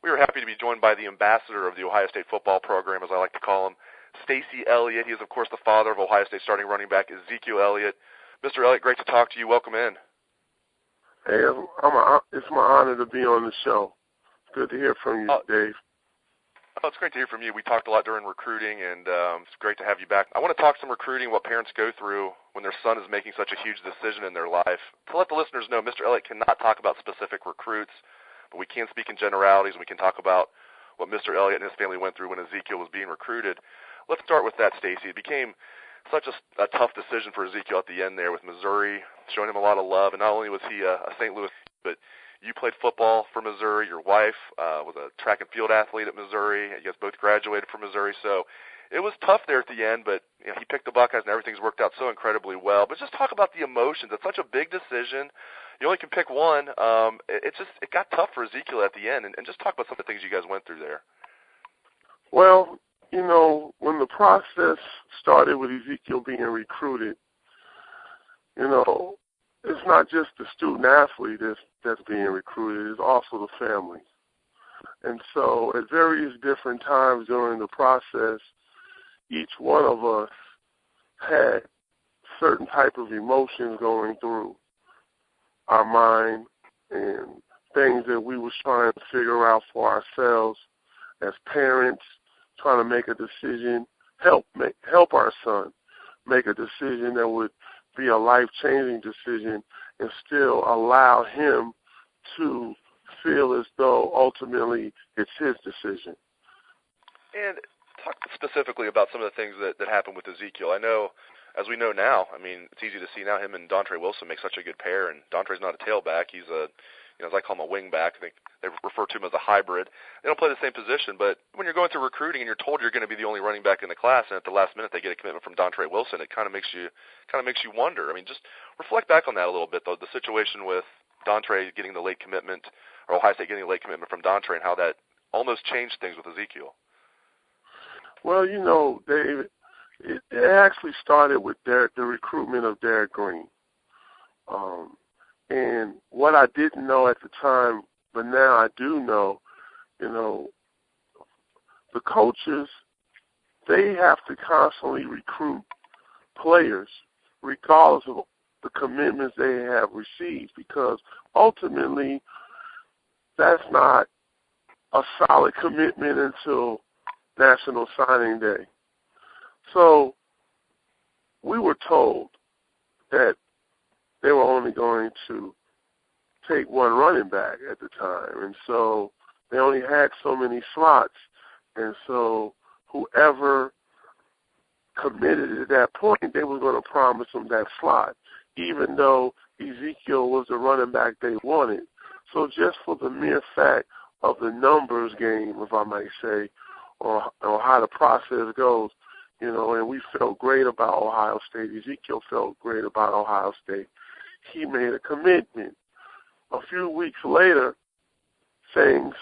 We are happy to be joined by the ambassador of the Ohio State football program, as I like to call him, Stacy Elliott. He is, of course, the father of Ohio State starting running back Ezekiel Elliott. Mr. Elliott, great to talk to you. Welcome in. Hey, it's my honor to be on the show. Good to hear from you, Dave. Oh, it's great to hear from you. We talked a lot during recruiting, and it's great to have you back. I want to talk some recruiting, what parents go through when their son is making such a huge decision in their life. To let the listeners know, Mr. Elliott cannot talk about specific recruits, but we can speak in generalities, and we can talk about what Mr. Elliott and his family went through when Ezekiel was being recruited. Let's start with that, Stacy. It became such a tough decision for Ezekiel at the end there with Missouri, showing him a lot of love, and not only was he a St. Louis, but you played football for Missouri. Your wife was a track and field athlete at Missouri. You guys both graduated from Missouri. So it was tough there at the end, but you know, he picked the Buckeyes and everything's worked out so incredibly well. But just talk about the emotions. It's such a big decision. You only can pick one. It got tough for Ezekiel at the end. And just talk about some of the things you guys went through there. Well, you know, when the process started with Ezekiel being recruited, you know, it's not just the student athlete that's being recruited, it's also the family. And so at various different times during the process, each one of us had certain type of emotions going through our mind and things that we was trying to figure out for ourselves as parents, trying to make a decision, help our son make a decision that would be a life-changing decision and still allow him to feel as though ultimately it's his decision. And talk specifically about some of the things that happened with Ezekiel. I know, as we know now, I mean, it's easy to see now him and Dontre Wilson make such a good pair, and Dontre's not a tailback. He's a, you know, as I call him, a wingback. I think they refer to him as a hybrid. They don't play the same position, but when you're going through recruiting and you're told you're going to be the only running back in the class, and at the last minute they get a commitment from Dontre Wilson, it kind of makes you wonder. I mean, just reflect back on that a little bit, though. The situation with Dontre getting the late commitment, or Ohio State getting a late commitment from Dontre, and how that almost changed things with Ezekiel. Well, you know, David, it actually started with the recruitment of Derek Green. And what I didn't know at the time, but now I do know, you know, the coaches, they have to constantly recruit players regardless of the commitments they have received, because ultimately that's not a solid commitment until National Signing Day. So we were told that they were only going to take one running back at the time, and so they only had so many slots, and so whoever committed at that point, they were going to promise them that slot, even though Ezekiel was the running back they wanted. So just for the mere fact of the numbers game, if I might say, or how the process goes, you know, and we felt great about Ohio State. Ezekiel felt great about Ohio State. He made a commitment. A few weeks later, things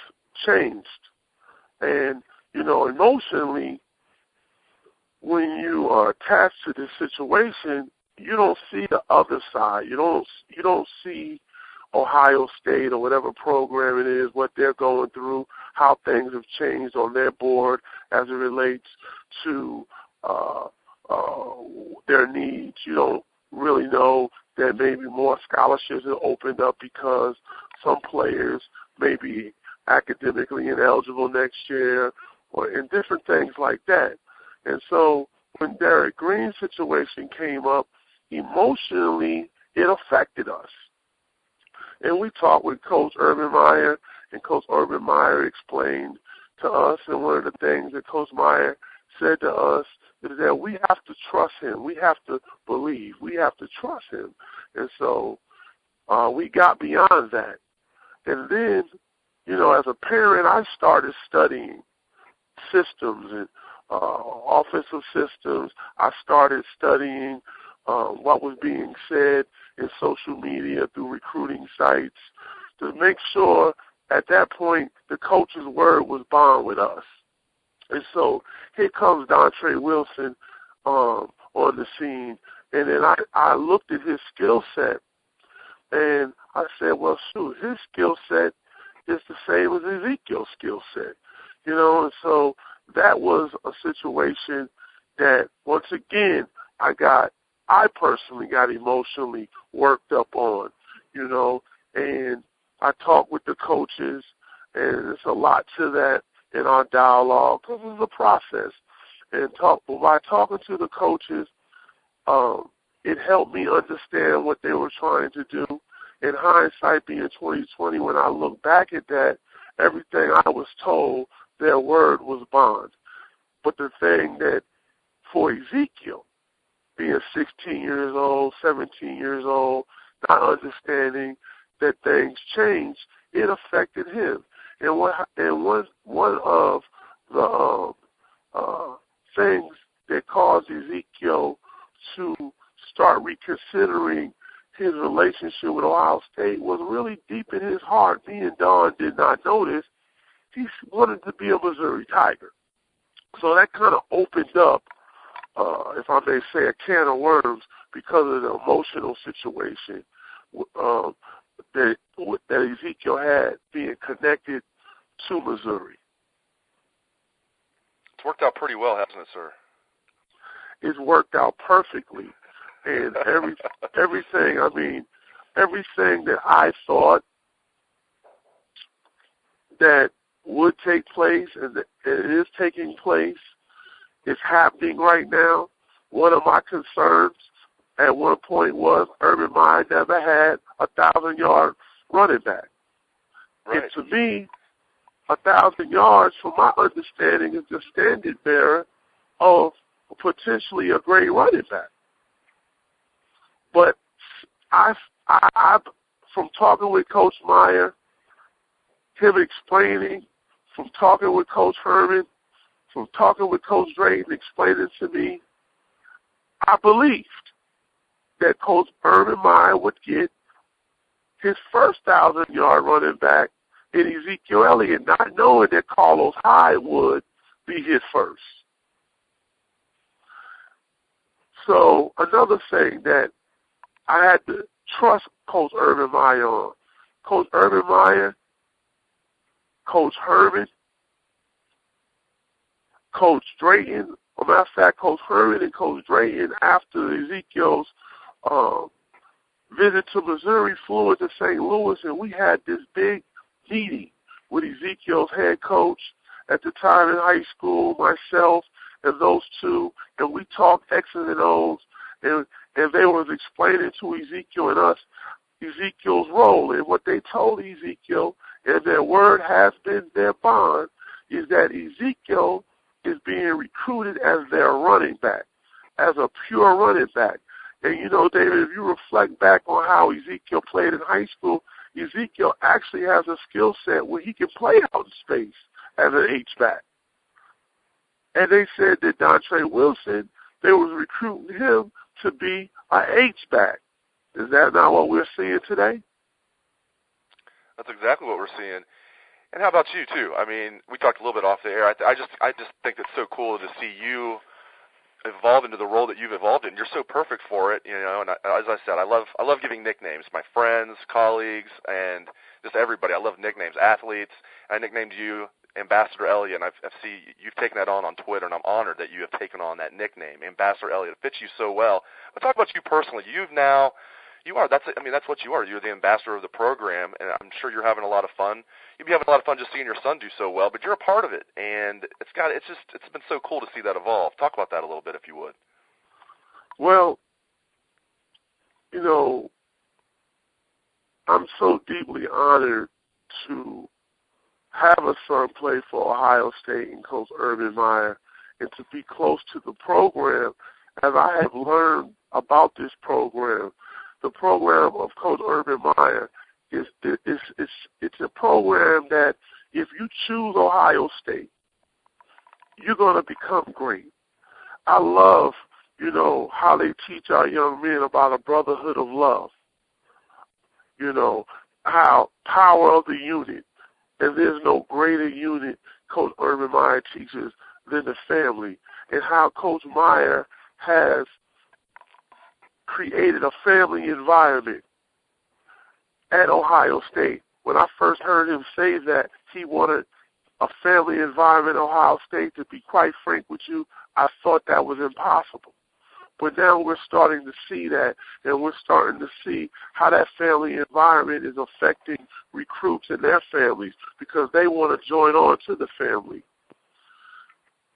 changed. And, you know, emotionally, when you are attached to this situation, you don't see the other side. You don't see Ohio State or whatever program it is, what they're going through, how things have changed on their board as it relates to their needs. You don't really know that maybe more scholarships have opened up because some players may be academically ineligible next year, or in different things like that. And so when Derek Green's situation came up, emotionally it affected us. And we talked with Coach Urban Meyer, and Coach Urban Meyer explained to us, and one of the things that Coach Meyer said to us is that we have to trust him. We have to believe. We have to trust him. And so we got beyond that. And then, you know, as a parent, I started studying systems and offensive systems. I started studying what was being said in social media through recruiting sites to make sure at that point the coach's word was bond with us. And so here comes Dontre Wilson on the scene. And then I looked at his skill set, and I said, well, shoot, his skill set is the same as Ezekiel's skill set. And so that was a situation that, once again, I personally got emotionally worked up on, and I talked with the coaches, and there's a lot to that in our dialogue because it's a process. And by talking to the coaches, it helped me understand what they were trying to do. In hindsight, being 2020, when I look back at that, everything I was told, their word was bond. But the thing that, for Ezekiel, being 16 years old, 17 years old, not understanding that things change, it affected him. And one of the things that caused Ezekiel to start reconsidering his relationship with Ohio State was really deep in his heart. Me and Don did not notice. He wanted to be a Missouri Tiger. So that kind of opened up, if I may say, a can of worms because of the emotional situation that Ezekiel had being connected to Missouri. It's worked out pretty well, hasn't it, sir? It's worked out perfectly. And everything that I thought that would take place and it is taking place is happening right now. One of my concerns at one point was Urban Meyer never had a 1,000-yard running back. Right. And to me, 1,000 yards, from my understanding, is the standard bearer of potentially a great running back. But I from talking with Coach Meyer, him explaining, from talking with Coach Herman, from talking with Coach Drayton, explaining to me, I believed that Coach Urban Meyer would get his first 1,000-yard running back in Ezekiel Elliott, not knowing that Carlos Hyde would be his first. So another thing that I had to trust Coach Urban Meyer on. Coach Urban Meyer, Coach Herman, Coach Drayton, as a matter of fact, Coach Herman and Coach Drayton, after Ezekiel's visit to Missouri, flew into St. Louis, and we had this big meeting with Ezekiel's head coach at the time in high school, myself, and those two, and we talked X's and O's, and they was explaining to Ezekiel and us Ezekiel's role. And what they told Ezekiel, and their word has been their bond, is that Ezekiel is being recruited as their running back, as a pure running back. And, David, if you reflect back on how Ezekiel played in high school, Ezekiel actually has a skill set where he can play out in space as an H-back. And they said that Dontre Wilson, they was recruiting him to be an H-back. Is that not what we're seeing today? That's exactly what we're seeing. And how about you, too? I mean, we talked a little bit off the air. I just think it's so cool to see you evolve into the role that you've evolved in. You're so perfect for it, and as I said, I love giving nicknames. My friends, colleagues, and just everybody. I love nicknames. Athletes. I nicknamed you Ambassador Elliott, and I see you've taken that on Twitter, and I'm honored that you have taken on that nickname, Ambassador Elliott. It fits you so well. But talk about you personally. That's what you are. You're the ambassador of the program, and I'm sure you're having a lot of fun. You'll be having a lot of fun just seeing your son do so well, but you're a part of it, and it's been so cool to see that evolve. Talk about that a little bit, if you would. Well, I'm so deeply honored to have a son play for Ohio State and Coach Urban Meyer, and to be close to the program. As I have learned about this program, the program of Coach Urban Meyer it's a program that if you choose Ohio State, you're going to become great. I love, how they teach our young men about a brotherhood of love. How power of the unit, and there's no greater unit Coach Urban Meyer teaches than the family, and how Coach Meyer has created a family environment at Ohio State when I first heard him say that he wanted a family environment at Ohio State, to be quite frank with you, I thought that was impossible. But now we're starting to see that, and we're starting to see how that family environment is affecting recruits and their families because they want to join on to the family.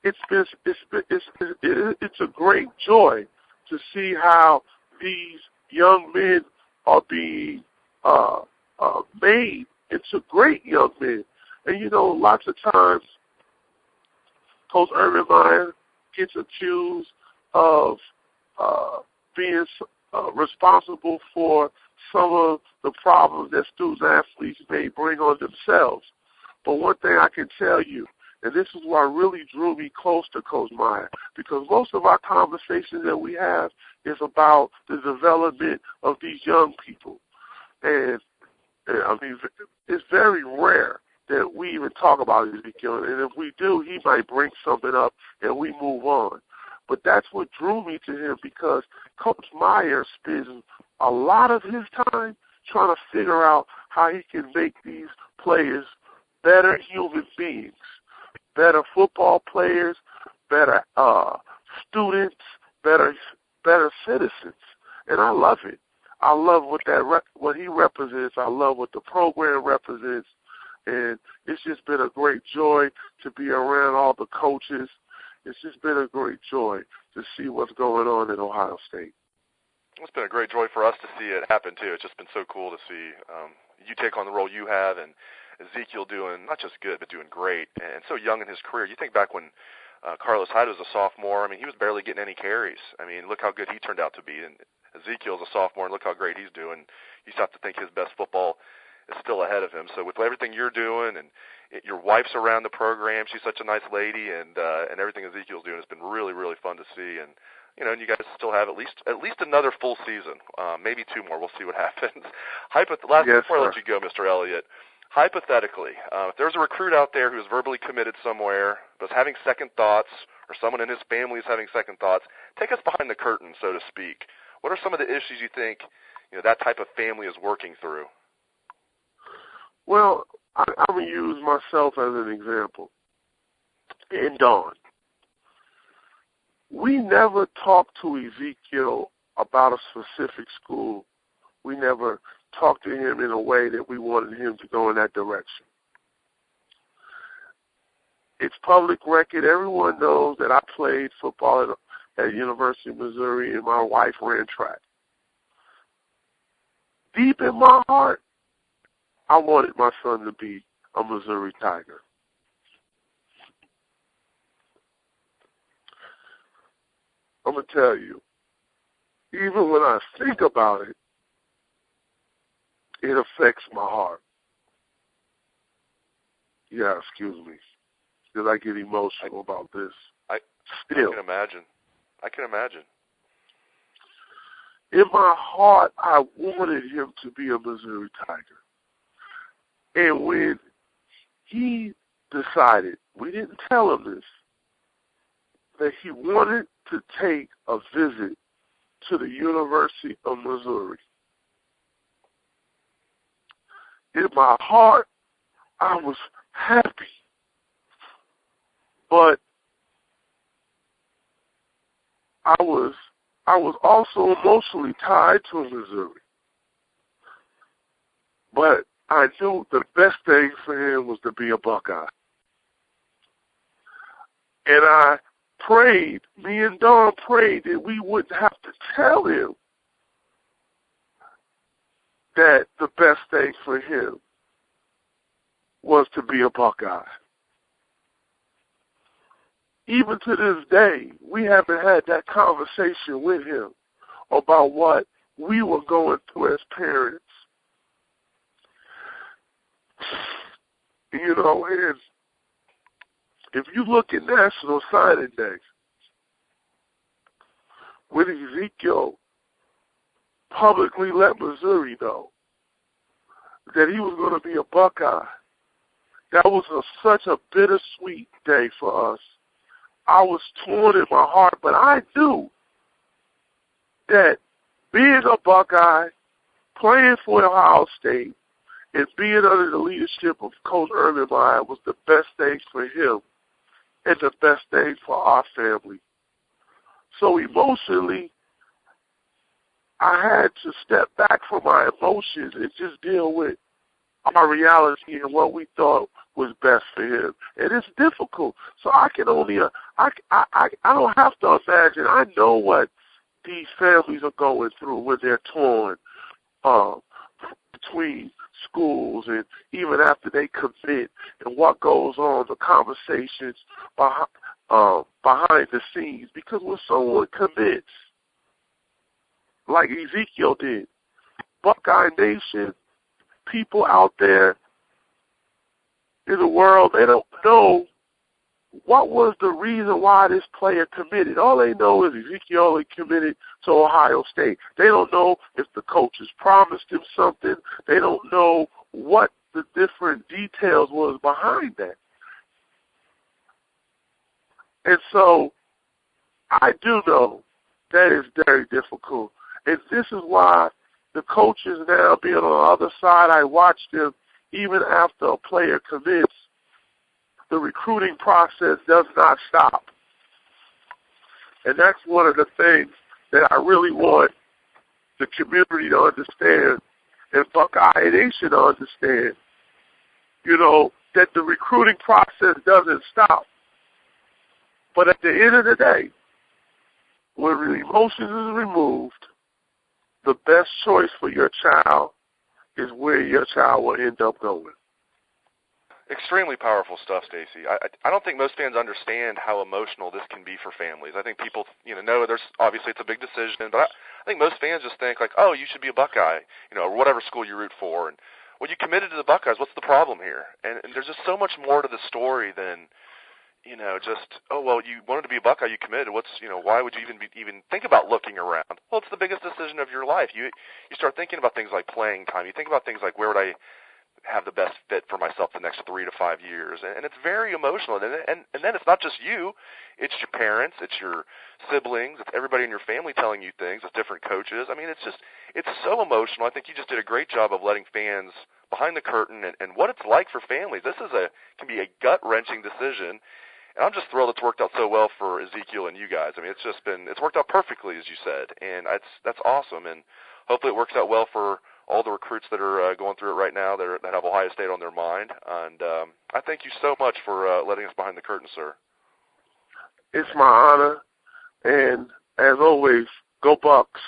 It's a great joy to see how these young men are being made into great young men. And, you know, lots of times Coach Urban Meyer gets accused of being responsible for some of the problems that student-athletes may bring on themselves. But one thing I can tell you, and this is what really drew me close to Coach Meyer, because most of our conversations that we have is about the development of these young people. And I mean, it's very rare that we even talk about Ezekiel, and if we do, he might bring something up and we move on. But that's what drew me to him, because Coach Meyer spends a lot of his time trying to figure out how he can make these players better human beings, better football players, better students, better citizens. And I love it. I love what he represents. I love what the program represents. And it's just been a great joy to be around all the coaches. It's just been a great joy to see what's going on at Ohio State. It's been a great joy for us to see it happen, too. It's just been so cool to see you take on the role you have, and Ezekiel doing not just good, but doing great, and so young in his career. You think back when Carlos Hyde was a sophomore, I mean, he was barely getting any carries. I mean, look how good he turned out to be. And Ezekiel's a sophomore, and look how great he's doing. You just have to think his best football is still ahead of him. So with everything you're doing, and your wife's around the program, she's such a nice lady, and everything Ezekiel's doing has been really, really fun to see. And you know, and you guys still have at least another full season, maybe two more. We'll see what happens. Before I let you go, Mr. Elliott, hypothetically, if there's a recruit out there who's verbally committed somewhere, but is having second thoughts, or someone in his family is having second thoughts, take us behind the curtain, so to speak. What are some of the issues you think that type of family is working through? Well, I'm going to use myself as an example. And Dawn, we never talked to Ezekiel about a specific school. We never talked to him in a way that we wanted him to go in that direction. It's public record. Everyone knows that I played football at University of Missouri, and my wife ran track. Deep in my heart, I wanted my son to be a Missouri Tiger. I'm going to tell you, even when I think about it, it affects my heart. Yeah, excuse me, because I get emotional about this. I can imagine. In my heart, I wanted him to be a Missouri Tiger. And when he decided, we didn't tell him this, that he wanted to take a visit to the University of Missouri, in my heart, I was happy. But I was also emotionally tied to Missouri. But I knew the best thing for him was to be a Buckeye. And I prayed, me and Dawn prayed that we wouldn't have to tell him that the best thing for him was to be a Buckeye. Even to this day, we haven't had that conversation with him about what we were going through as parents. You know, and if you look at National Signing Day, when Ezekiel publicly let Missouri know that he was going to be a Buckeye, that was such a bittersweet day for us. I was torn in my heart, but I knew that being a Buckeye, playing for Ohio State, And being under the leadership of Coach Meyer was the best thing for him and the best thing for our family. So emotionally, I had to step back from my emotions and just deal with our reality and what we thought was best for him. And it's difficult. So I can only, I don't have to imagine. I know what these families are going through when they're torn between schools and even after they commit and what goes on, the conversations behind the scenes. Because when someone commits, like Ezekiel did, Buckeye Nation, people out there in the world, they don't know what was the reason why this player committed. All they know is Ezekiel Elliott committed to Ohio State. They don't know if the coaches promised him something. They don't know what the different details was behind that. And so I do know that is very difficult. And this is why the coaches now being on the other side, I watch them even after a player commits. The recruiting process does not stop. And that's one of the things that I really want the community to understand and Buckeye Nation to understand, that the recruiting process doesn't stop. But at the end of the day, when the emotions is removed, the best choice for your child is where your child will end up going. Extremely powerful stuff, Stacy. I don't think most fans understand how emotional this can be for families. I think people, know there's obviously it's a big decision, but I think most fans just think like, oh, you should be a Buckeye, or whatever school you root for. And well, you committed to the Buckeyes. What's the problem here? And there's just so much more to the story than, just, oh, well, you wanted to be a Buckeye, you committed. What's, why would you even think about looking around? Well, it's the biggest decision of your life. You start thinking about things like playing time. You think about things like where would I have the best fit for myself the next 3 to 5 years, and it's very emotional. And then it's not just you; it's your parents, it's your siblings, it's everybody in your family telling you things. It's different coaches. I mean, it's so emotional. I think you just did a great job of letting fans behind the curtain and what it's like for families. This can be a gut-wrenching decision, and I'm just thrilled it's worked out so well for Ezekiel and you guys. I mean, it's worked out perfectly, as you said, and that's awesome. And hopefully, it works out well for all the recruits that are going through it right now that have Ohio State on their mind. And I thank you so much for letting us behind the curtain, sir. It's my honor. And as always, go Bucks.